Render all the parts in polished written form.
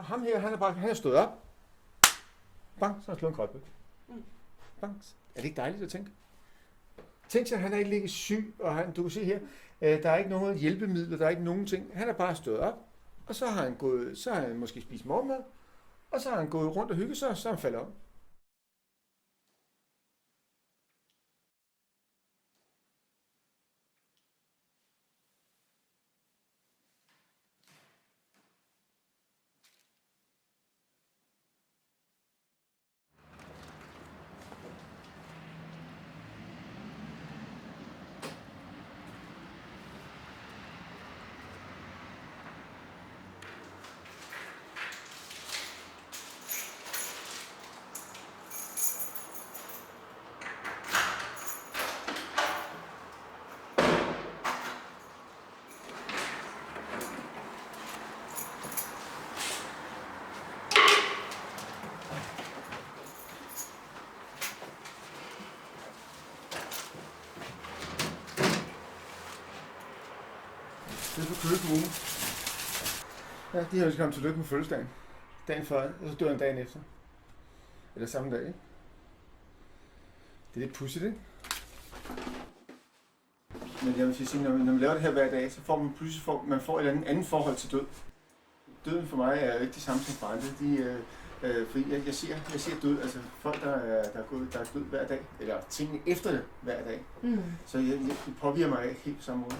Ham her, han er stået op. Bang, så har han slået en krøjtbøl. Bang. Er det ikke dejligt at tænke? Tænk sig, at han er ikke ligget syg, og du kan se her, der er ikke nogen hjælpemidler, der er ikke nogen ting. Han er bare stået op, og så har han måske spist morgenmad, og så har han gået rundt og hygget sig, og så er han faldet om. Det er på Køge Kommune. Ja, de har jo kommet til lykke med fødselsdagen. Dagen før, og så dør han dagen efter. Eller samme dag, ikke? Det er lidt pudsigt, ikke? Men jeg vil sige, når man laver det her hver dag, så får man pludselig man får et andet forhold til død. Døden for mig er jo ikke det samme som for andre. Fordi jeg ser død, altså folk, der er død hver dag, eller tingene efter det hver dag. Så det påvirker mig ikke helt på samme måde.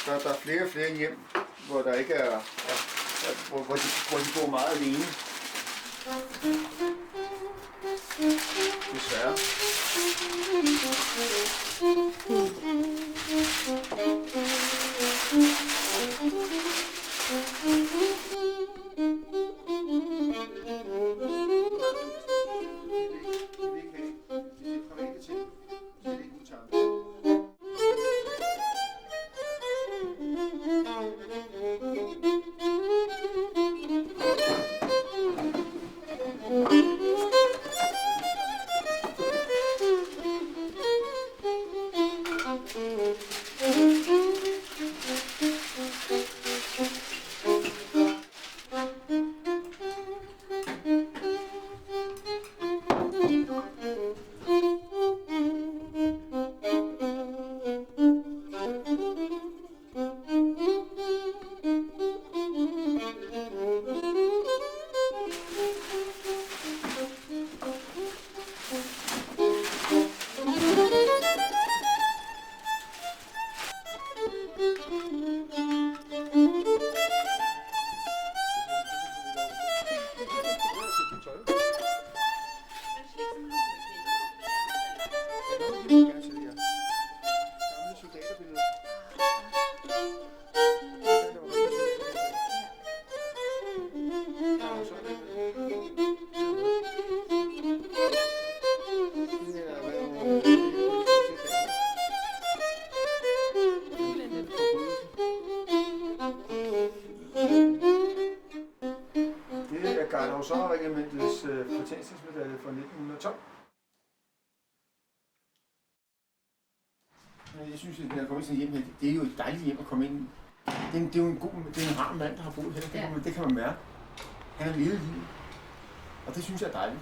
Der er flere og flere hjem, hvor der ikke er, hvor de bor meget alene. Desværre. Gardehusarregimentets fortjenstmedalje fra 1912. Jeg synes, at når jeg kommer ind hjem her, det er jo et dejligt hjem at komme ind i. Det er jo en rar mand, der har boet her. Det kan man mærke. Han har levet livet. Og det synes jeg er dejligt.